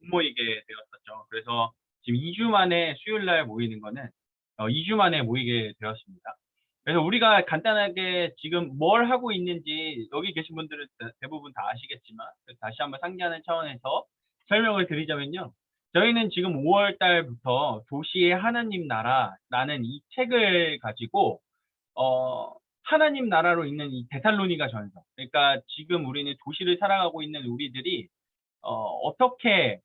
모이게 되었었죠. 그래서 지금 2주 만에 수요일 날 모이는 거는 2주 만에 모이게 되었습니다. 그래서 우리가 간단하게 지금 뭘 하고 있는지 여기 계신 분들은 대부분 다 아시겠지만 다시 한번 상기하는 차원에서 설명을 드리자면요. 저희는 지금 5월 달부터 도시의 하나님 나라라는 이 책을 가지고 하나님 나라로 있는 이 데살로니가 전서. 그러니까 지금 우리는 도시를 살아가고 있는 우리들이 어떻게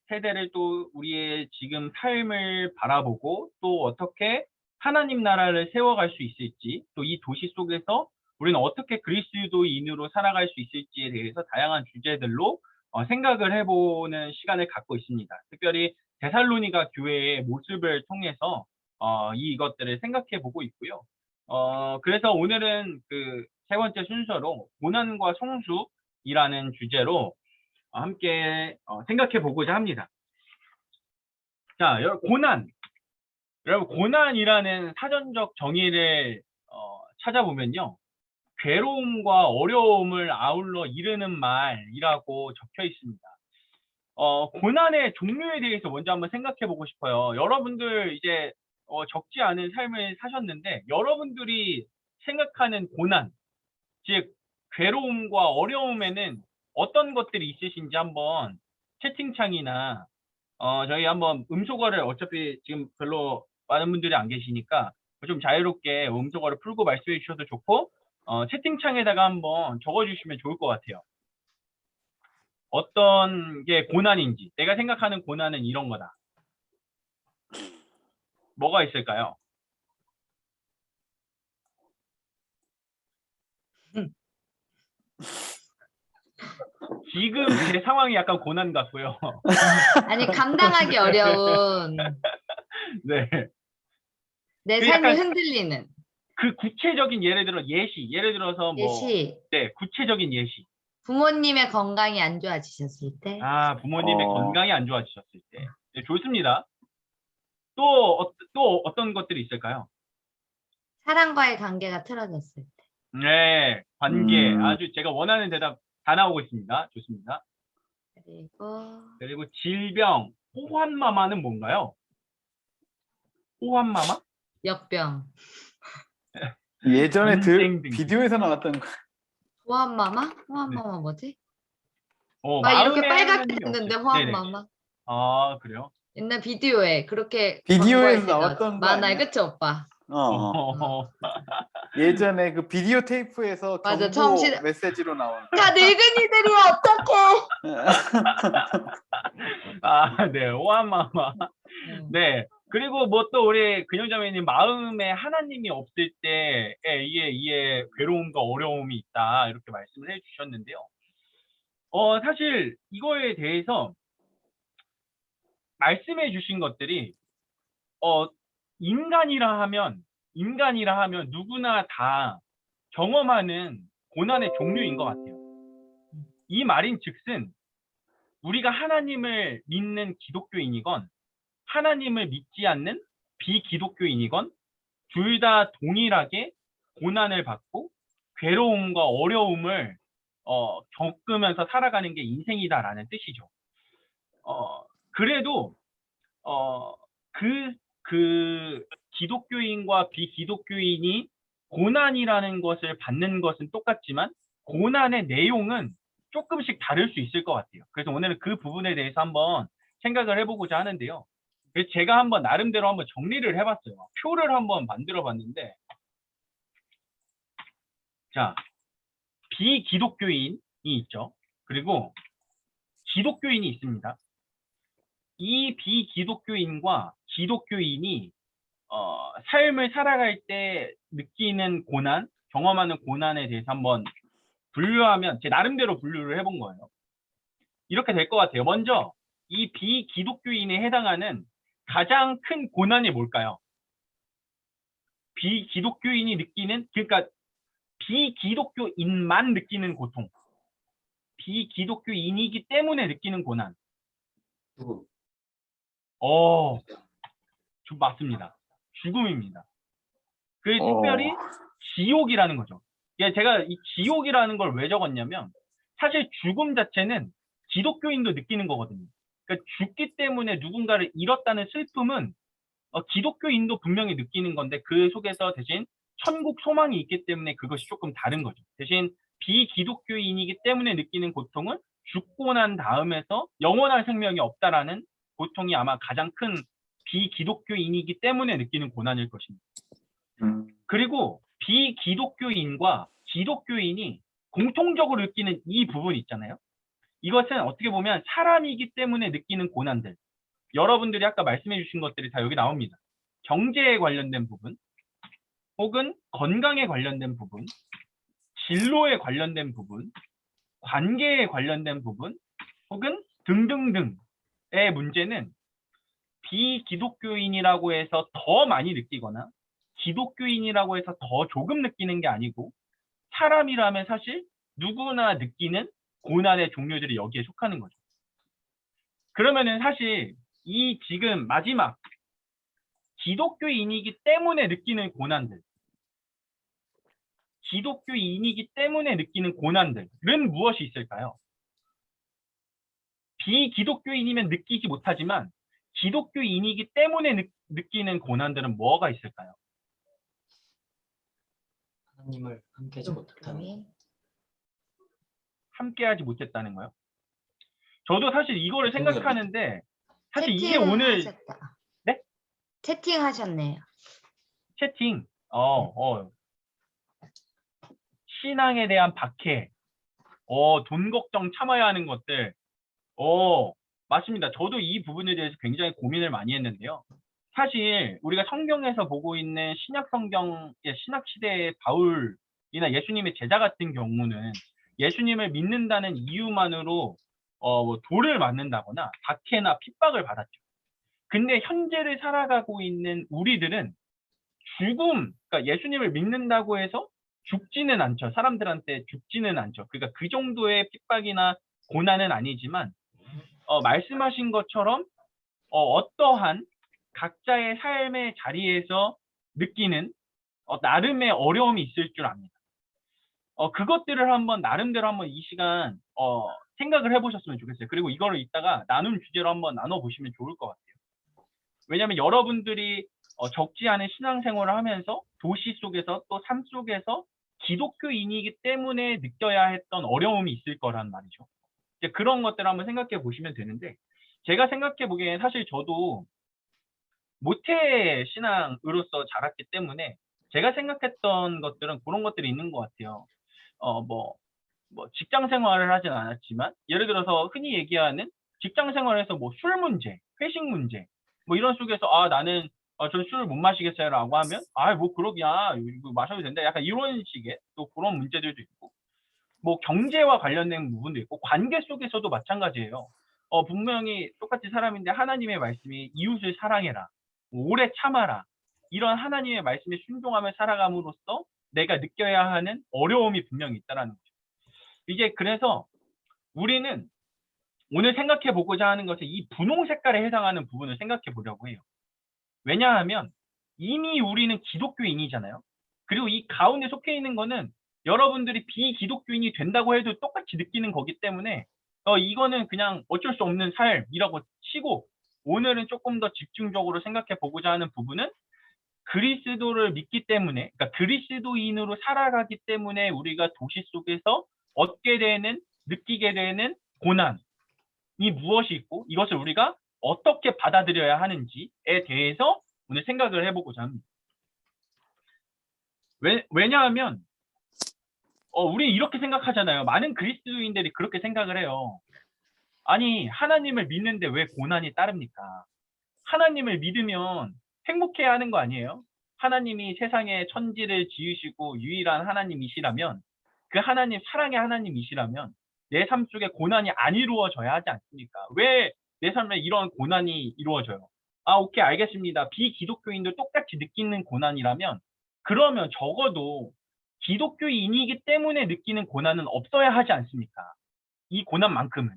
세대를 또 우리의 지금 삶을 바라보고 또 어떻게 하나님 나라를 세워갈 수 있을지 또 이 도시 속에서 우리는 어떻게 그리스도인으로 살아갈 수 있을지에 대해서 다양한 주제들로 생각을 해보는 시간을 갖고 있습니다. 특별히 데살로니가 교회의 모습을 통해서 이것들을 생각해 보고 있고요. 그래서 오늘은 그 세 번째 순서로 고난과 성숙이라는 주제로 함께 생각해 보고자 합니다. 자, 여러분 고난이라는 사전적 정의를 찾아보면요. 괴로움과 어려움을 아울러 이르는 말이라고 적혀 있습니다. 고난의 종류에 대해서 먼저 한번 생각해 보고 싶어요. 여러분들 이제 적지 않은 삶을 사셨는데 여러분들이 생각하는 고난, 즉 괴로움과 어려움에는 어떤 것들이 있으신지 한번 채팅창이나 저희 한번 음소거를 어차피 지금 별로 많은 분들이 안 계시니까 좀 자유롭게 음소거를 풀고 말씀해 주셔도 좋고 채팅창에다가 한번 적어주시면 좋을 것 같아요. 어떤 게 고난인지, 내가 생각하는 고난은 이런 거다. 뭐가 있을까요? 지금 제 상황이 약간 고난 같고요. 아니 감당하기 어려운 네. 내 그 삶이 약간 흔들리는 그 구체적인 예를 들어서 뭐 예시. 네, 구체적인 예시. 부모님의 건강이 안 좋아지셨을 때, 부모님의 건강이 안 좋아지셨을 때. 네, 좋습니다. 또 어떤 것들이 있을까요? 사람과의 관계가 틀어졌을 때, 네, 관계. 아주 제가 원하는 대답 다 나오고 있습니다. 좋습니다. 그리고 질병, 호환마마는 뭔가요? 호환마마? 역병, 예전에 전쟁 등. 비디오에서 나왔던 거. 호환마마? 호환마마 뭐지? 막 이렇게 마음의 빨갛게 하나님이 했는데 없어요. 네네. 호환마마? 그래요? 옛날 비디오에 그렇게 비디오에서 광고할 때 나왔던 거 많아요. 아니야? 그치 오빠? 예전에 그 비디오 테이프에서 맞아, 경고 메시지로 나온. 다 늙은이들이 어떡해. 네, 호환마마. 네. 그리고 뭐 또 우리 근영자매님 마음에 하나님이 없을 때 이게 괴로움과 어려움이 있다 이렇게 말씀을 해주셨는데요. 사실 이거에 대해서 말씀해 주신 것들이 인간이라 하면 누구나 다 경험하는 고난의 종류인 것 같아요. 이 말인즉슨 우리가 하나님을 믿는 기독교인이건 하나님을 믿지 않는 비기독교인이건 둘 다 동일하게 고난을 받고 괴로움과 어려움을 겪으면서 살아가는 게 인생이다라는 뜻이죠. 그래도 그 기독교인과 비기독교인이 고난이라는 것을 받는 것은 똑같지만 고난의 내용은 조금씩 다를 수 있을 것 같아요. 그래서 오늘은 그 부분에 대해서 한번 생각을 해보고자 하는데요. 그래서 제가 한번 나름대로 한번 정리를 해봤어요. 표를 한번 만들어 봤는데, 자, 비기독교인이 있죠. 그리고 기독교인이 있습니다. 이 비기독교인과 기독교인이 삶을 살아갈 때 느끼는 고난, 경험하는 고난에 대해서 한번 분류하면 제 나름대로 분류를 해본 거예요. 이렇게 될 것 같아요. 먼저 이 비기독교인에 해당하는 가장 큰 고난이 뭘까요? 비기독교인이 느끼는, 그러니까 비기독교인만 느끼는 고통, 비기독교인이기 때문에 느끼는 고난. 맞습니다. 죽음입니다. 특별히 지옥이라는 거죠. 제가 이 지옥이라는 걸 왜 적었냐면 사실 죽음 자체는 기독교인도 느끼는 거거든요. 그러니까 죽기 때문에 누군가를 잃었다는 슬픔은 기독교인도 분명히 느끼는 건데 그 속에서 대신 천국 소망이 있기 때문에 그것이 조금 다른 거죠. 대신 비기독교인이기 때문에 느끼는 고통은 죽고 난 다음에서 영원한 생명이 없다라는 고통이 아마 가장 큰 비기독교인이기 때문에 느끼는 고난일 것입니다. 그리고 비기독교인과 기독교인이 공통적으로 느끼는 이 부분 있잖아요. 이것은 어떻게 보면 사람이기 때문에 느끼는 고난들. 여러분들이 아까 말씀해 주신 것들이 다 여기 나옵니다. 경제에 관련된 부분, 혹은 건강에 관련된 부분, 진로에 관련된 부분, 관계에 관련된 부분, 혹은 등등등의 문제는 비기독교인이라고 해서 더 많이 느끼거나 기독교인이라고 해서 더 조금 느끼는 게 아니고 사람이라면 사실 누구나 느끼는 고난의 종류들이 여기에 속하는 거죠. 그러면은 사실 이 지금 마지막 기독교인이기 때문에 느끼는 고난들, 기독교인이기 때문에 느끼는 고난들은 무엇이 있을까요? 비기독교인이면 느끼지 못하지만 기독교인이기 때문에 느끼는 고난들은 뭐가 있을까요? 하나님을 함께하지 못했다는 함께하지 못했다는 거요? 저도 사실 이거를 생각하는데 사실 이게 채팅을 오늘 하셨다. 네? 채팅하셨네요. 채팅 신앙에 대한 박해, 돈 걱정 참아야 하는 것들, 맞습니다. 저도 이 부분에 대해서 굉장히 고민을 많이 했는데요. 사실 우리가 성경에서 보고 있는 신약 성경의 신약 시대의 바울이나 예수님의 제자 같은 경우는 예수님을 믿는다는 이유만으로 뭐 돌을 맞는다거나 박해나 핍박을 받았죠. 근데 현재를 살아가고 있는 우리들은 그러니까 예수님을 믿는다고 해서 죽지는 않죠. 사람들한테 죽지는 않죠. 그러니까 그 정도의 핍박이나 고난은 아니지만 말씀하신 것처럼 어떠한 각자의 삶의 자리에서 느끼는 나름의 어려움이 있을 줄 압니다. 그것들을 나름대로 한번 이 시간 생각을 해보셨으면 좋겠어요. 그리고 이거를 이따가 나눔 주제로 한번 나눠보시면 좋을 것 같아요. 왜냐하면 여러분들이 적지 않은 신앙생활을 하면서 도시 속에서 또 삶 속에서 기독교인이기 때문에 느껴야 했던 어려움이 있을 거란 말이죠. 이제 그런 것들을 한번 생각해 보시면 되는데 제가 생각해 보기에는 사실 저도 모태 신앙으로서 자랐기 때문에 제가 생각했던 것들은 그런 것들이 있는 것 같아요. 뭐 직장 생활을 하진 않았지만 예를 들어서 흔히 얘기하는 직장 생활에서 뭐 술 문제, 회식 문제 뭐 이런 속에서 나는 전 술을 못 마시겠어요라고 하면 뭐 그러냐 이거 마셔도 된다 약간 이런 식의 또 그런 문제들도 있고 뭐 경제와 관련된 부분도 있고 관계 속에서도 마찬가지예요. 분명히 똑같이 사람인데 하나님의 말씀이 이웃을 사랑해라, 오래 참아라 이런 하나님의 말씀에 순종하며 살아감으로써 내가 느껴야 하는 어려움이 분명히 있다라는 거죠. 이제 그래서 우리는 오늘 생각해 보고자 하는 것은 이 분홍 색깔에 해당하는 부분을 생각해 보려고 해요. 왜냐하면 이미 우리는 기독교인이잖아요. 그리고 이 가운데 속해 있는 거는 여러분들이 비기독교인이 된다고 해도 똑같이 느끼는 거기 때문에 이거는 그냥 어쩔 수 없는 삶이라고 치고 오늘은 조금 더 집중적으로 생각해 보고자 하는 부분은 그리스도를 믿기 때문에, 그러니까 그리스도인으로 살아가기 때문에 우리가 도시 속에서 얻게 되는, 느끼게 되는 고난이 무엇이 있고 이것을 우리가 어떻게 받아들여야 하는지에 대해서 오늘 생각을 해보고자 합니다. 왜냐하면 우리 이렇게 생각하잖아요. 많은 그리스도인들이 그렇게 생각을 해요. 아니 하나님을 믿는데 왜 고난이 따릅니까? 하나님을 믿으면 행복해야 하는 거 아니에요? 하나님이 세상에 천지를 지으시고 유일한 하나님이시라면 그 하나님 사랑의 하나님이시라면 내 삶 속에 고난이 안 이루어져야 하지 않습니까? 왜 내 삶에 이런 고난이 이루어져요? 오케이 알겠습니다. 비기독교인도 똑같이 느끼는 고난이라면 그러면 적어도 기독교인이기 때문에 느끼는 고난은 없어야 하지 않습니까? 이 고난만큼은.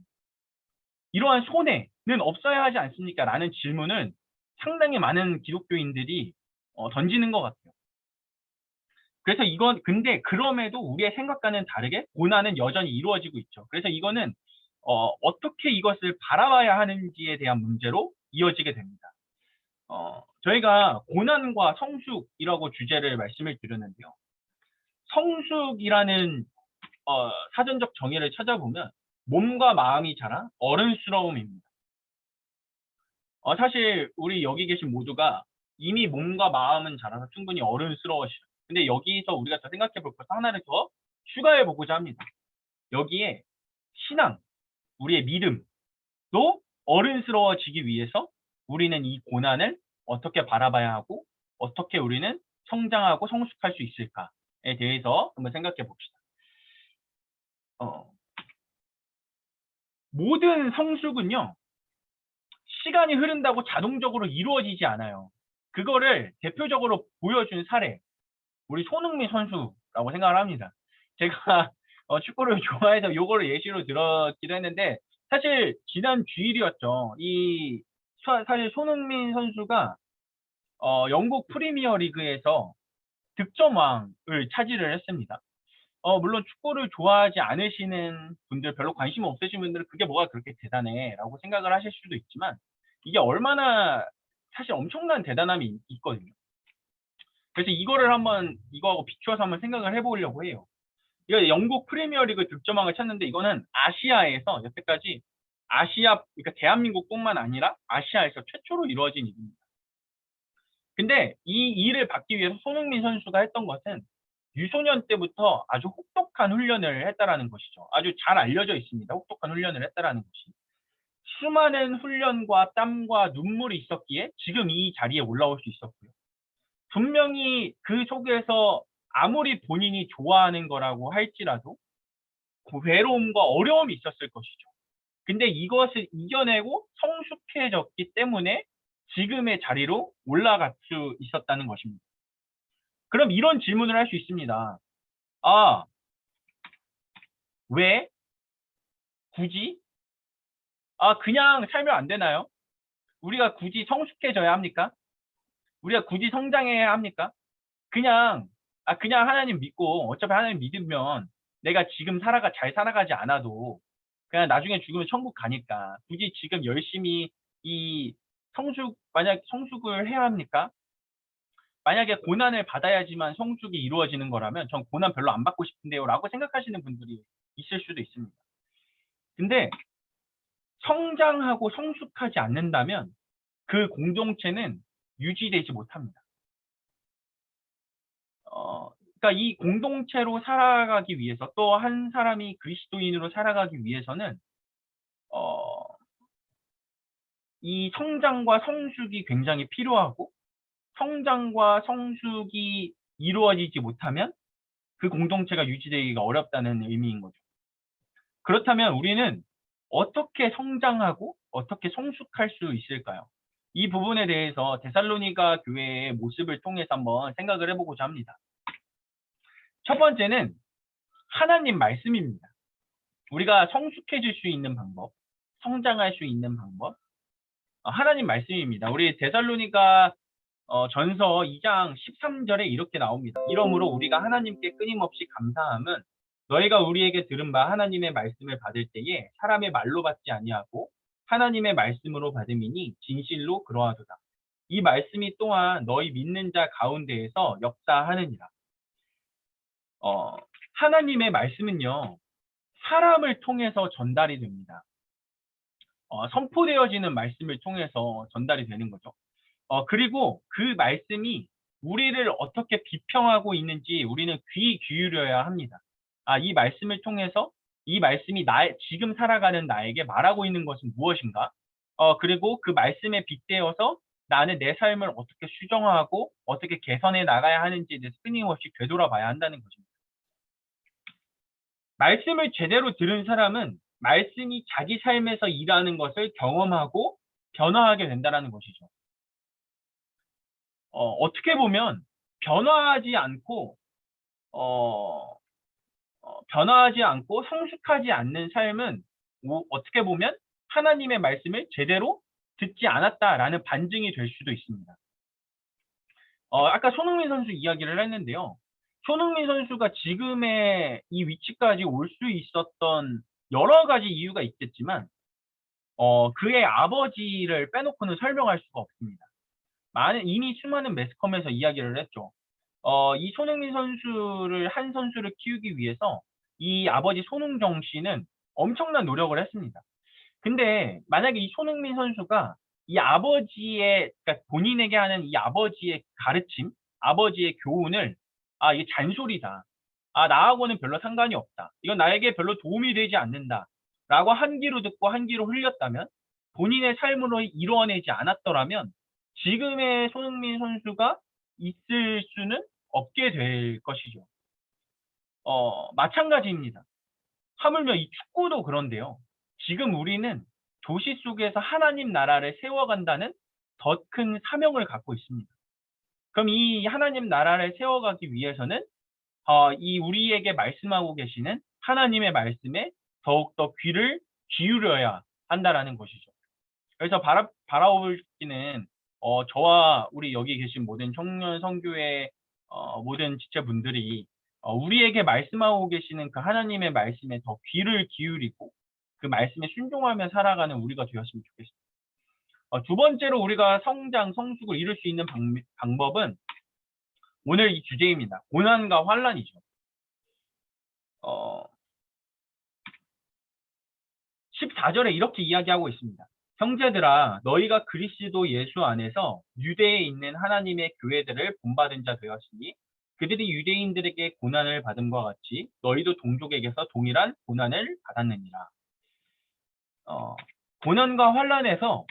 이러한 손해는 없어야 하지 않습니까? 라는 질문을 상당히 많은 기독교인들이 던지는 것 같아요. 그래서 근데 그럼에도 우리의 생각과는 다르게 고난은 여전히 이루어지고 있죠. 그래서 이거는 어떻게 이것을 바라봐야 하는지에 대한 문제로 이어지게 됩니다. 저희가 고난과 성숙이라고 주제를 말씀을 드렸는데요. 성숙이라는 사전적 정의를 찾아보면 몸과 마음이 자란 어른스러움입니다. 사실 우리 여기 계신 모두가 이미 몸과 마음은 자라서 충분히 어른스러워지죠. 근데 여기서 우리가 더 생각해 볼 것 하나를 더 추가해 보고자 합니다. 여기에 신앙, 우리의 믿음도 어른스러워지기 위해서 우리는 이 고난을 어떻게 바라봐야 하고 어떻게 우리는 성장하고 성숙할 수 있을까에 대해서 한번 생각해 봅시다. 모든 성숙은요, 시간이 흐른다고 자동적으로 이루어지지 않아요. 그거를 대표적으로 보여준 사례, 우리 손흥민 선수라고 생각을 합니다. 제가 축구를 좋아해서 요거를 예시로 들었기도 했는데, 사실 지난 주일이었죠. 사실 손흥민 선수가 영국 프리미어 리그에서 득점왕을 차지를 했습니다. 물론 축구를 좋아하지 않으시는 분들, 별로 관심 없으신 분들은 그게 뭐가 그렇게 대단해 라고 생각을 하실 수도 있지만, 이게 얼마나 사실 엄청난 대단함이 있거든요. 그래서 이거하고 비추어서 한번 생각을 해보려고 해요. 이거 영국 프리미어리그 득점왕을 찾는데, 이거는 아시아에서 여태까지 그러니까 대한민국뿐만 아니라 아시아에서 최초로 이루어진 일입니다. 근데 이 일을 받기 위해서 손흥민 선수가 했던 것은 유소년 때부터 아주 혹독한 훈련을 했다라는 것이죠. 아주 잘 알려져 있습니다. 혹독한 훈련을 했다라는 것이. 수많은 훈련과 땀과 눈물이 있었기에 지금 이 자리에 올라올 수 있었고요. 분명히 그 속에서 아무리 본인이 좋아하는 거라고 할지라도 외로움과 어려움이 있었을 것이죠. 근데 이것을 이겨내고 성숙해졌기 때문에 지금의 자리로 올라갈 수 있었다는 것입니다. 그럼 이런 질문을 할 수 있습니다. 왜? 굳이? 그냥 살면 안 되나요? 우리가 굳이 성숙해져야 합니까? 우리가 굳이 성장해야 합니까? 그냥 하나님 믿고, 어차피 하나님 믿으면 내가 지금 잘 살아가지 않아도 그냥 나중에 죽으면 천국 가니까 굳이 지금 열심히 만약 성숙을 해야 합니까? 만약에 고난을 받아야지만 성숙이 이루어지는 거라면 전 고난 별로 안 받고 싶은데요 라고 생각하시는 분들이 있을 수도 있습니다. 근데 성장하고 성숙하지 않는다면 그 공동체는 유지되지 못합니다. 그러니까 이 공동체로 살아가기 위해서, 또 한 사람이 그리스도인으로 살아가기 위해서는 이 성장과 성숙이 굉장히 필요하고, 성장과 성숙이 이루어지지 못하면 그 공동체가 유지되기가 어렵다는 의미인 거죠. 그렇다면 우리는 어떻게 성장하고 어떻게 성숙할 수 있을까요? 이 부분에 대해서 데살로니가 교회의 모습을 통해서 한번 생각을 해보고자 합니다. 첫 번째는 하나님 말씀입니다. 우리가 성숙해질 수 있는 방법, 성장할 수 있는 방법, 하나님 말씀입니다. 우리 데살로니가 전서 2장 13절에 이렇게 나옵니다. 이러므로 우리가 하나님께 끊임없이 감사함은 너희가 우리에게 들은 바 하나님의 말씀을 받을 때에 사람의 말로 받지 아니하고 하나님의 말씀으로 받음이니 진실로 그러하도다. 이 말씀이 또한 너희 믿는 자 가운데에서 역사하느니라. 하나님의 말씀은요, 사람을 통해서 전달이 됩니다. 선포되어지는 말씀을 통해서 전달이 되는 거죠. 그리고 그 말씀이 우리를 어떻게 비평하고 있는지 우리는 귀 기울여야 합니다. 이 말씀을 통해서 이 말씀이 지금 살아가는 나에게 말하고 있는 것은 무엇인가? 그리고 그 말씀에 빗대어서 나는 내 삶을 어떻게 수정하고 어떻게 개선해 나가야 하는지에 대해서 끊임없이 되돌아봐야 한다는 것입니다. 말씀을 제대로 들은 사람은 말씀이 자기 삶에서 일하는 것을 경험하고 변화하게 된다는 것이죠. 어떻게 보면 변화하지 않고 성숙하지 않는 삶은 어떻게 보면 하나님의 말씀을 제대로 듣지 않았다라는 반증이 될 수도 있습니다. 아까 손흥민 선수 이야기를 했는데요. 손흥민 선수가 지금의 이 위치까지 올 수 있었던 여러 가지 이유가 있겠지만 그의 아버지를 빼놓고는 설명할 수가 없습니다. 이미 수많은 매스컴에서 이야기를 했죠. 이 손흥민 선수를 한 선수를 키우기 위해서 이 아버지 손흥정 씨는 엄청난 노력을 했습니다. 근데 만약에 이 손흥민 선수가 이 아버지의 그러니까 본인에게 하는 이 아버지의 가르침, 아버지의 교훈을 이게 잔소리다. 나하고는 별로 상관이 없다. 이건 나에게 별로 도움이 되지 않는다라고 한 귀로 듣고 한 귀로 흘렸다면 본인의 삶으로 이루어내지 않았더라면 지금의 손흥민 선수가 있을 수는 없게 될 것이죠. 마찬가지입니다. 하물며 이 축구도 그런데요. 지금 우리는 도시 속에서 하나님 나라를 세워간다는 더 큰 사명을 갖고 있습니다. 그럼 이 하나님 나라를 세워가기 위해서는 이 우리에게 말씀하고 계시는 하나님의 말씀에 더욱더 귀를 기울여야 한다라는 것이죠. 그래서 바라올기는 저와 우리 여기 계신 모든 청년 선교회 모든 지체분들이 우리에게 말씀하고 계시는 그 하나님의 말씀에 더 귀를 기울이고 그 말씀에 순종하며 살아가는 우리가 되었으면 좋겠습니다. 두 번째로 우리가 성장, 성숙을 이룰 수 있는 방법은 오늘 이 주제입니다. 고난과 환란이죠. 14절에 이렇게 이야기하고 있습니다. 형제들아, 너희가 그리스도 예수 안에서 유대에 있는 하나님의 교회들을 본받은 자 되었으니 그들이 유대인들에게 고난을 받음과 같이 너희도 동족에게서 동일한 고난을 받았느니라. 고난과 환란에서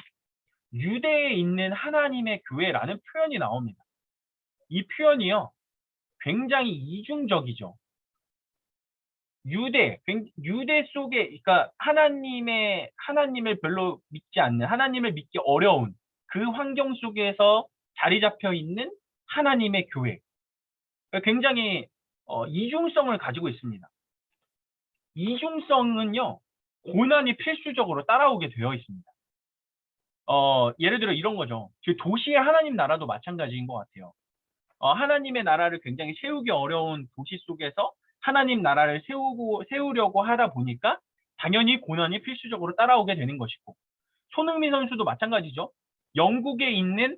유대에 있는 하나님의 교회라는 표현이 나옵니다. 이 표현이요, 굉장히 이중적이죠. 유대 속에, 그러니까 하나님을 별로 믿지 않는, 하나님을 믿기 어려운 그 환경 속에서 자리 잡혀 있는 하나님의 교회. 굉장히 이중성을 가지고 있습니다. 이중성은요, 고난이 필수적으로 따라오게 되어 있습니다. 예를 들어 이런 거죠. 도시의 하나님 나라도 마찬가지인 것 같아요. 하나님의 나라를 굉장히 세우기 어려운 도시 속에서 하나님 나라를 세우려고 하다 보니까 당연히 고난이 필수적으로 따라오게 되는 것이고, 손흥민 선수도 마찬가지죠. 영국에 있는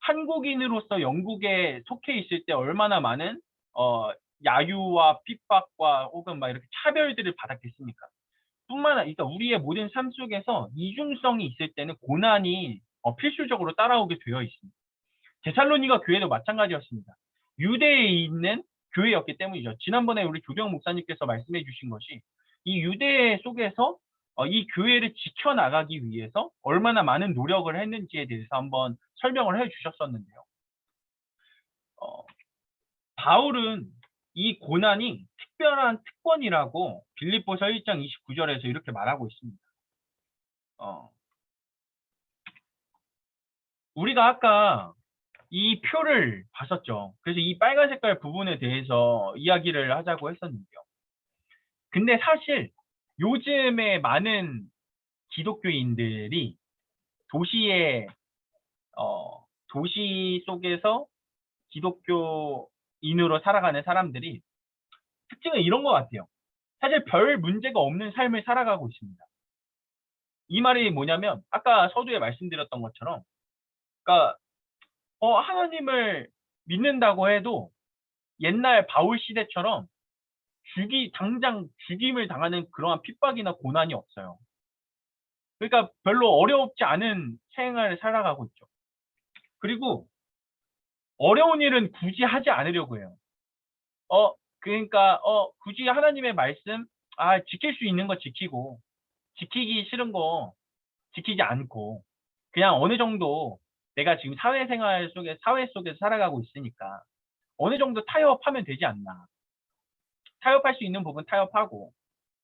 한국인으로서 영국에 속해 있을 때 얼마나 많은 야유와 핍박과 혹은 막 이렇게 차별들을 받았겠습니까? 뿐만 아니라 그러니까 우리의 모든 삶 속에서 이중성이 있을 때는 고난이 필수적으로 따라오게 되어 있습니다. 데살로니가 교회도 마찬가지였습니다. 유대에 있는 교회였기 때문이죠. 지난번에 우리 조병 목사님께서 말씀해 주신 것이 이 유대 속에서 이 교회를 지켜나가기 위해서 얼마나 많은 노력을 했는지에 대해서 한번 설명을 해 주셨었는데요. 바울은 이 고난이 특별한 특권이라고 빌립보서 1장 29절에서 이렇게 말하고 있습니다. 우리가 아까 이 표를 봤었죠. 그래서 이 빨간 색깔 부분에 대해서 이야기를 하자고 했었는데요. 근데 사실 요즘에 많은 기독교인들이 도시 속에서 기독교인으로 살아가는 사람들이 특징은 이런 것 같아요. 사실 별 문제가 없는 삶을 살아가고 있습니다. 이 말이 뭐냐면 아까 서두에 말씀드렸던 것처럼, 그러니까 하나님을 믿는다고 해도 옛날 바울 시대처럼 당장 죽임을 당하는 그러한 핍박이나 고난이 없어요. 그러니까 별로 어렵지 않은 생활을 살아가고 있죠. 그리고 어려운 일은 굳이 하지 않으려고 해요. 그러니까 굳이 하나님의 말씀 지킬 수 있는 거 지키고 지키기 싫은 거 지키지 않고 그냥 어느 정도 내가 지금 사회 속에서 살아가고 있으니까 어느 정도 타협하면 되지 않나. 타협할 수 있는 부분 타협하고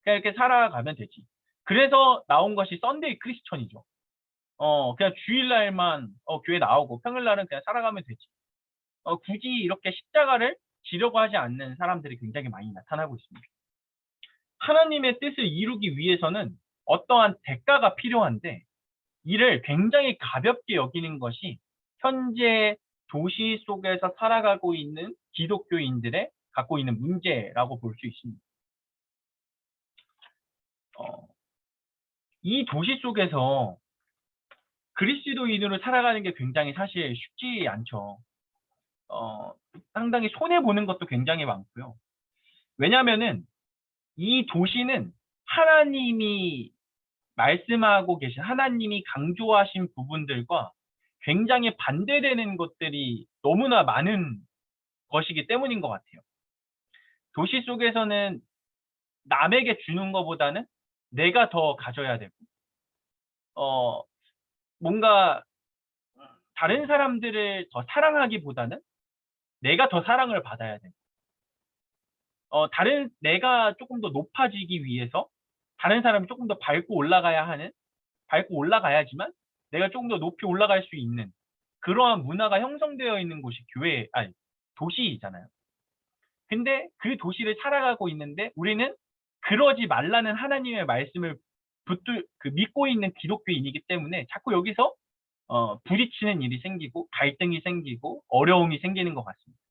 그냥 이렇게 살아가면 되지. 그래서 나온 것이 썬데이 크리스천이죠. 그냥 주일날만 교회 나오고 평일날은 그냥 살아가면 되지. 굳이 이렇게 십자가를 지려고 하지 않는 사람들이 굉장히 많이 나타나고 있습니다. 하나님의 뜻을 이루기 위해서는 어떠한 대가가 필요한데 이를 굉장히 가볍게 여기는 것이 현재 도시 속에서 살아가고 있는 기독교인들의 갖고 있는 문제라고 볼 수 있습니다. 이 도시 속에서 그리스도인으로 살아가는 게 굉장히 사실 쉽지 않죠. 상당히 손해보는 것도 굉장히 많고요. 왜냐면은 이 도시는 하나님이 말씀하고 계신 하나님이 강조하신 부분들과 굉장히 반대되는 것들이 너무나 많은 것이기 때문인 것 같아요. 도시 속에서는 남에게 주는 것보다는 내가 더 가져야 되고, 뭔가 다른 사람들을 더 사랑하기보다는 내가 더 사랑을 받아야 되고, 내가 조금 더 높아지기 위해서 다른 사람이 조금 더 밟고 올라가야지만 내가 조금 더 높이 올라갈 수 있는 그러한 문화가 형성되어 있는 곳이 도시이잖아요. 근데 그 도시를 살아가고 있는데 우리는 그러지 말라는 하나님의 말씀을 믿고 있는 기독교인이기 때문에 자꾸 여기서 부딪히는 일이 생기고 갈등이 생기고 어려움이 생기는 것 같습니다.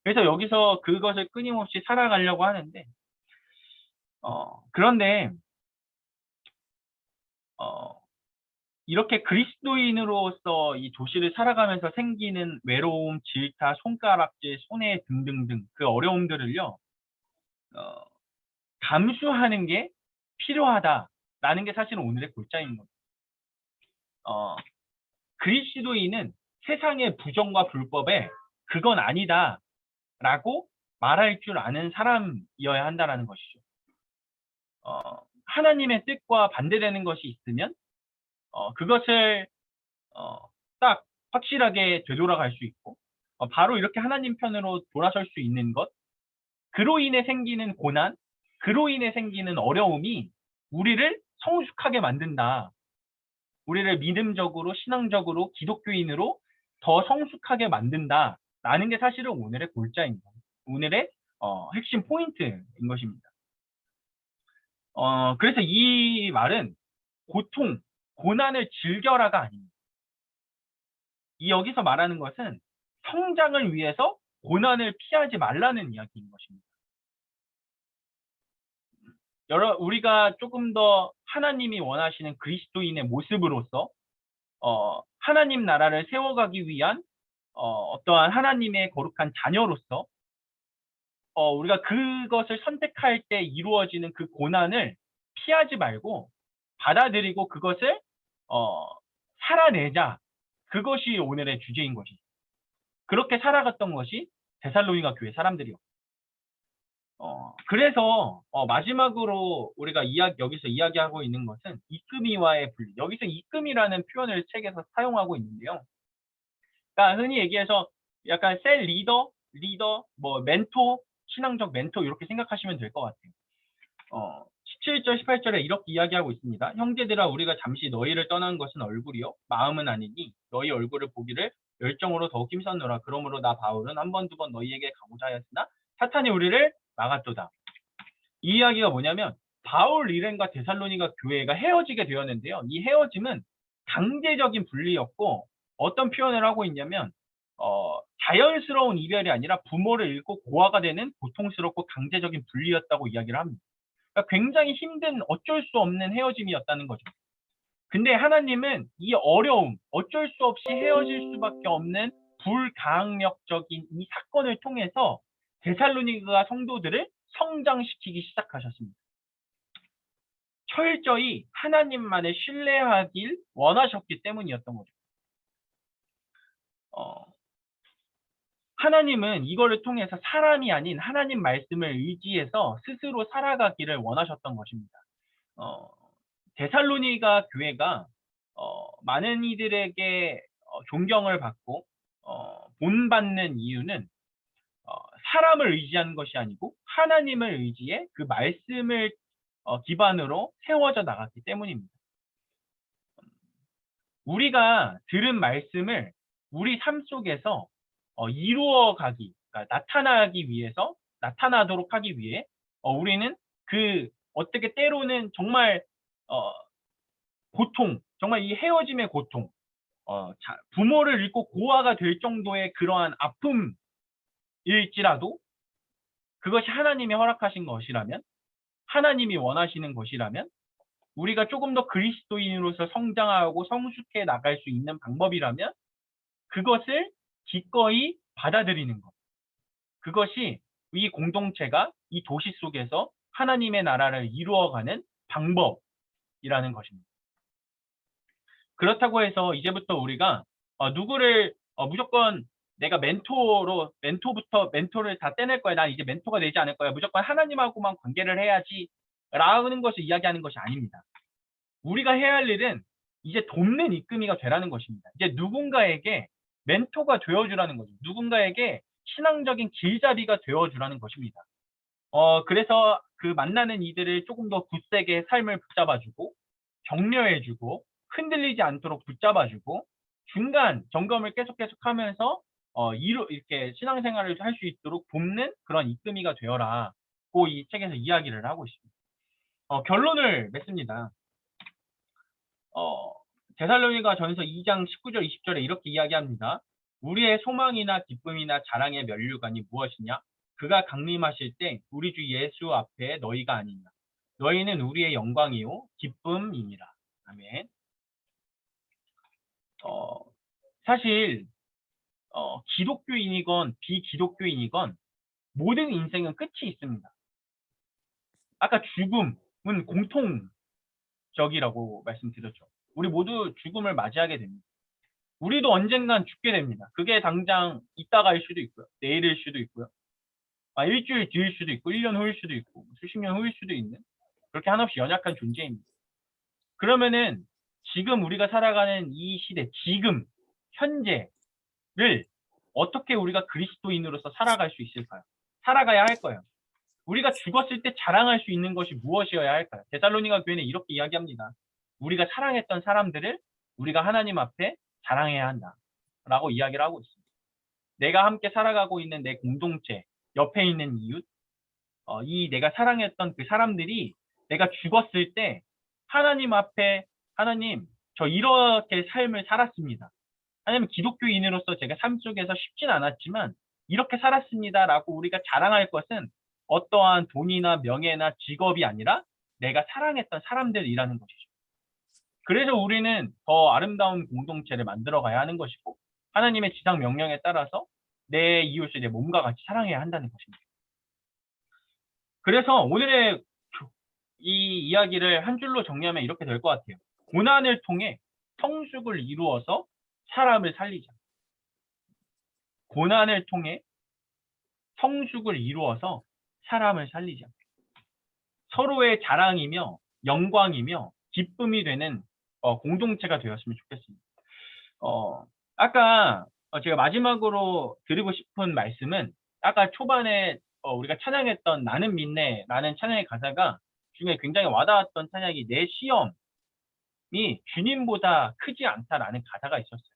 그래서 여기서 그것을 끊임없이 살아가려고 하는데 그런데 이렇게 그리스도인으로서 이 도시를 살아가면서 생기는 외로움, 질타, 손가락질, 손해 등등등 그 어려움들을요, 감수하는 게 필요하다라는 게 사실은 오늘의 골자인 겁니다. 그리스도인은 세상의 부정과 불법에 그건 아니다라고 말할 줄 아는 사람이어야 한다라는 것이죠. 하나님의 뜻과 반대되는 것이 있으면 그것을 딱 확실하게 되돌아갈 수 있고 바로 이렇게 하나님 편으로 돌아설 수 있는 것, 그로 인해 생기는 고난, 그로 인해 생기는 어려움이 우리를 성숙하게 만든다. 우리를 믿음적으로, 신앙적으로, 기독교인으로 더 성숙하게 만든다라는 게 사실은 오늘의 골자입니다. 오늘의 핵심 포인트인 것입니다. 그래서 이 말은 고통, 고난을 즐겨라가 아닙니다. 여기서 말하는 것은 성장을 위해서 고난을 피하지 말라는 이야기인 것입니다. 우리가 조금 더 하나님이 원하시는 그리스도인의 모습으로서 하나님 나라를 세워가기 위한 어떠한 하나님의 거룩한 자녀로서 우리가 그것을 선택할 때 이루어지는 그 고난을 피하지 말고 받아들이고 그것을 살아내자. 그것이 오늘의 주제인 것이죠. 그렇게 살아갔던 것이 데살로니가 교회 사람들이요. 그래서 마지막으로 우리가 여기서 이야기하고 있는 것은 이끄미와의 분리. 여기서 이끄미라는 표현을 책에서 사용하고 있는데요. 그러니까 흔히 얘기해서 약간 셀 리더, 뭐 멘토, 신앙적 멘토 이렇게 생각하시면 될 것 같아요. 17절, 18절에 이렇게 이야기하고 있습니다. 형제들아 우리가 잠시 너희를 떠난 것은 얼굴이요 마음은 아니니 너희 얼굴을 보기를 열정으로 더욱 힘썼노라. 그러므로 나 바울은 한 번, 두 번 너희에게 가고자 하였으나 사탄이 우리를 막았도다. 이 이야기가 뭐냐면 바울 일행과 데살로니가 교회가 헤어지게 되었는데요. 이 헤어짐은 강제적인 분리였고 어떤 표현을 하고 있냐면 자연스러운 이별이 아니라 부모를 잃고 고아가 되는 고통스럽고 강제적인 분리였다고 이야기를 합니다. 그러니까 굉장히 힘든 어쩔 수 없는 헤어짐이었다는 거죠. 근데 하나님은 이 어려움, 어쩔 수 없이 헤어질 수밖에 없는 불가항력적인 이 사건을 통해서 데살로니가 성도들을 성장시키기 시작하셨습니다. 철저히 하나님만을 신뢰하길 원하셨기 때문이었던 거죠. 하나님은 이거를 통해서 사람이 아닌 하나님 말씀을 의지해서 스스로 살아가기를 원하셨던 것입니다. 데살로니가 교회가 많은 이들에게 존경을 받고 본받는 이유는 사람을 의지하는 것이 아니고 하나님을 의지해 그 말씀을 기반으로 세워져 나갔기 때문입니다. 우리가 들은 말씀을 우리 삶 속에서 이루어가기, 그러니까 나타나도록 하기 위해 우리는 어떻게 때로는 정말 고통, 정말 이 헤어짐의 고통, 부모를 잃고 고아가 될 정도의 그러한 아픔일지라도 그것이 하나님이 허락하신 것이라면 하나님이 원하시는 것이라면 우리가 조금 더 그리스도인으로서 성장하고 성숙해 나갈 수 있는 방법이라면 그것을 기꺼이 받아들이는 것. 그것이 이 공동체가 이 도시 속에서 하나님의 나라를 이루어가는 방법이라는 것입니다. 그렇다고 해서 이제부터 우리가 누구를 무조건 내가 멘토를 다 떼낼 거야. 난 이제 멘토가 되지 않을 거야. 무조건 하나님하고만 관계를 해야지. 라는 것을 이야기하는 것이 아닙니다. 우리가 해야 할 일은 이제 돕는 이끌이가 되라는 것입니다. 이제 누군가에게 멘토가 되어주라는 거죠. 누군가에게 신앙적인 길잡이가 되어주라는 것입니다. 그래서 그 만나는 이들을 조금 더 굳세게 삶을 붙잡아주고 격려해주고 흔들리지 않도록 붙잡아주고 중간 점검을 계속 하면서 이렇게 신앙생활을 할 수 있도록 돕는 그런 이끌이가 되어라고 이 책에서 이야기를 하고 있습니다. 결론을 맺습니다. 데살로니가 전서 2장 19절 20절에 이렇게 이야기합니다. 우리의 소망이나 기쁨이나 자랑의 면류관이 무엇이냐? 그가 강림하실 때 우리 주 예수 앞에 너희가 아니냐. 너희는 우리의 영광이요 기쁨이니라. 아멘. 사실 기독교인이건 비기독교인이건 모든 인생은 끝이 있습니다. 아까 죽음은 공통적이라고 말씀드렸죠. 우리 모두 죽음을 맞이하게 됩니다. 우리도 언젠간 죽게 됩니다. 그게 당장 이따가일 수도 있고요. 내일일 수도 있고요. 일주일 뒤일 수도 있고 1년 후일 수도 있고 수십 년 후일 수도 있는 그렇게 한없이 연약한 존재입니다. 그러면은 지금 우리가 살아가는 이 시대, 지금 현재를 어떻게 우리가 그리스도인으로서 살아갈 수 있을까요? 살아가야 할 거예요. 우리가 죽었을 때 자랑할 수 있는 것이 무엇이어야 할까요? 데살로니가 교회는 이렇게 이야기합니다. 우리가 사랑했던 사람들을 우리가 하나님 앞에 자랑해야 한다. 라고 이야기를 하고 있습니다. 내가 함께 살아가고 있는 내 공동체, 옆에 있는 이웃, 이 내가 사랑했던 그 사람들이 내가 죽었을 때 하나님 앞에 하나님, 저 이렇게 삶을 살았습니다. 하나님 기독교인으로서 제가 삶 속에서 쉽진 않았지만 이렇게 살았습니다라고 우리가 자랑할 것은 어떠한 돈이나 명예나 직업이 아니라 내가 사랑했던 사람들이라는 것이죠. 그래서 우리는 더 아름다운 공동체를 만들어 가야 하는 것이고 하나님의 지상 명령에 따라서 내 이웃을 내 몸과 같이 사랑해야 한다는 것입니다. 그래서 오늘의 이 이야기를 한 줄로 정리하면 이렇게 될 것 같아요. 고난을 통해 성숙을 이루어서 사람을 살리자. 고난을 통해 성숙을 이루어서 사람을 살리자. 서로의 자랑이며 영광이며 기쁨이 되는 공동체가 되었으면 좋겠습니다. 아까 제가 마지막으로 드리고 싶은 말씀은 아까 초반에 우리가 찬양했던 나는 믿네 라는 찬양의 가사가 중에 굉장히 와닿았던 찬양이 내 시험이 주님보다 크지 않다라는 가사가 있었어요.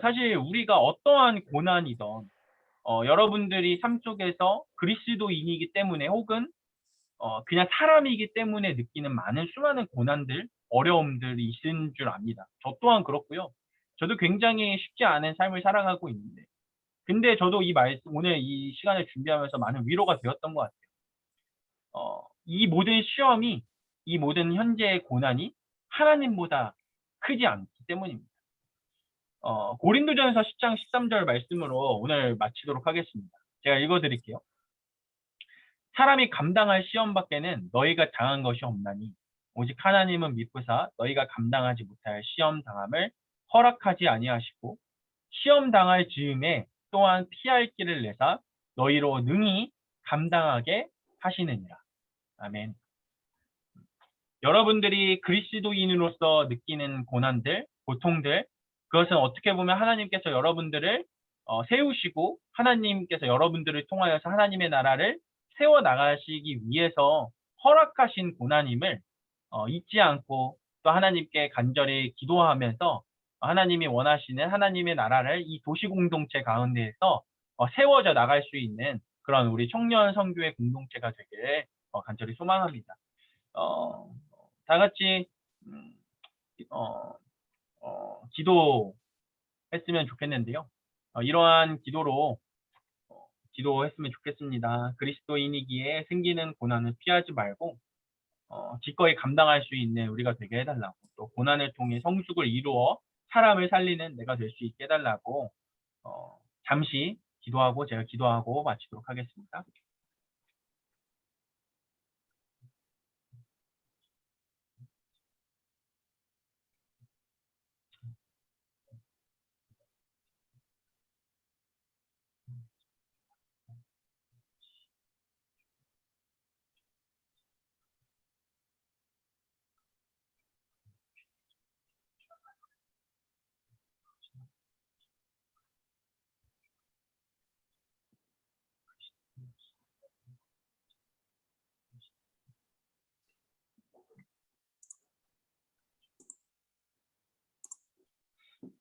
사실 우리가 어떠한 고난이든 여러분들이 삶 속에서 그리스도인이기 때문에 혹은 그냥 사람이기 때문에 느끼는 수많은 고난들, 어려움들이 있는 줄 압니다. 저 또한 그렇고요. 저도 굉장히 쉽지 않은 삶을 살아가고 있는데 근데 저도 오늘 이 시간을 준비하면서 많은 위로가 되었던 것 같아요. 이 모든 시험이, 이 모든 현재의 고난이 하나님보다 크지 않기 때문입니다. 고린도전서 10장 13절 말씀으로 오늘 마치도록 하겠습니다. 제가 읽어드릴게요. 사람이 감당할 시험 밖에는 너희가 당한 것이 없나니 오직 하나님은 미쁘사 너희가 감당하지 못할 시험 당함을 허락하지 아니하시고 시험 당할 즈음에 또한 피할 길을 내사 너희로 능히 감당하게 하시느니라. 아멘. 여러분들이 그리스도인으로서 느끼는 고난들, 고통들, 그것은 어떻게 보면 하나님께서 여러분들을 세우시고 하나님께서 여러분들을 통하여서 하나님의 나라를 세워나가시기 위해서 허락하신 고난임을 잊지 않고 또 하나님께 간절히 기도하면서 하나님이 원하시는 하나님의 나라를 이 도시 공동체 가운데에서 세워져 나갈 수 있는 그런 우리 청년 선교의 공동체가 되길 간절히 소망합니다. 다 같이 기도했으면 좋겠는데요. 이러한 기도로 기도했으면 좋겠습니다. 그리스도인이기에 생기는 고난을 피하지 말고 기꺼이 감당할 수 있는 우리가 되게 해달라고, 또 고난을 통해 성숙을 이루어 사람을 살리는 내가 될 수 있게 해달라고 잠시 기도하고 제가 기도하고 마치도록 하겠습니다.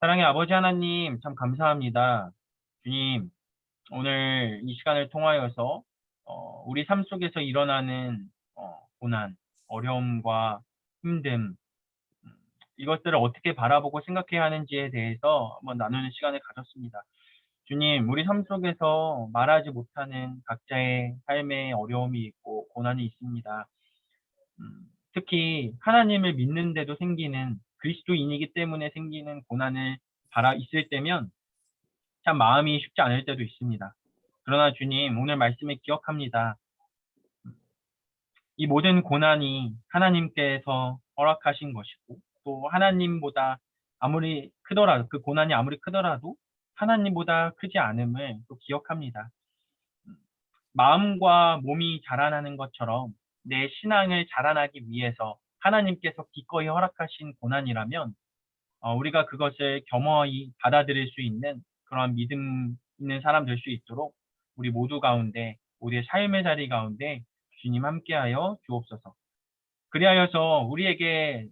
사랑의 아버지 하나님, 참 감사합니다. 주님, 오늘 이 시간을 통하여서 우리 삶 속에서 일어나는 고난, 어려움과 힘듦, 이것들을 어떻게 바라보고 생각해야 하는지에 대해서 한번 나누는 시간을 가졌습니다. 주님, 우리 삶 속에서 말하지 못하는 각자의 삶의 어려움이 있고 고난이 있습니다. 특히 하나님을 믿는데도 생기는, 그리스도인이기 때문에 생기는 고난을 있을 때면 참 마음이 쉽지 않을 때도 있습니다. 그러나 주님, 오늘 말씀에 기억합니다. 이 모든 고난이 하나님께서 허락하신 것이고, 또 하나님보다 아무리 크더라도, 그 고난이 아무리 크더라도 하나님보다 크지 않음을 또 기억합니다. 마음과 몸이 자라나는 것처럼 내 신앙을 자라나기 위해서 하나님께서 기꺼이 허락하신 고난이라면 우리가 그것을 겸허히 받아들일 수 있는 그런 믿음 있는 사람 될 수 있도록 우리 모두 가운데, 우리의 삶의 자리 가운데 주님 함께하여 주옵소서. 그리하여서 우리에게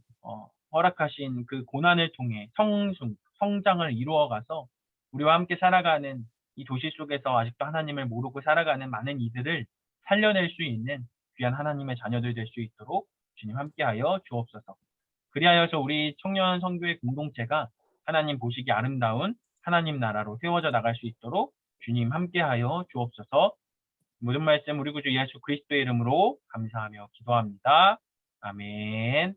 허락하신 그 고난을 통해 성장을 이루어가서 우리와 함께 살아가는 이 도시 속에서 아직도 하나님을 모르고 살아가는 많은 이들을 살려낼 수 있는 귀한 하나님의 자녀들 될 수 있도록 주님 함께하여 주옵소서. 그리하여서 우리 청년 선교회 공동체가 하나님 보시기 아름다운 하나님 나라로 세워져 나갈 수 있도록 주님 함께하여 주옵소서. 모든 말씀 우리 구주 예수 그리스도의 이름으로 감사하며 기도합니다. 아멘.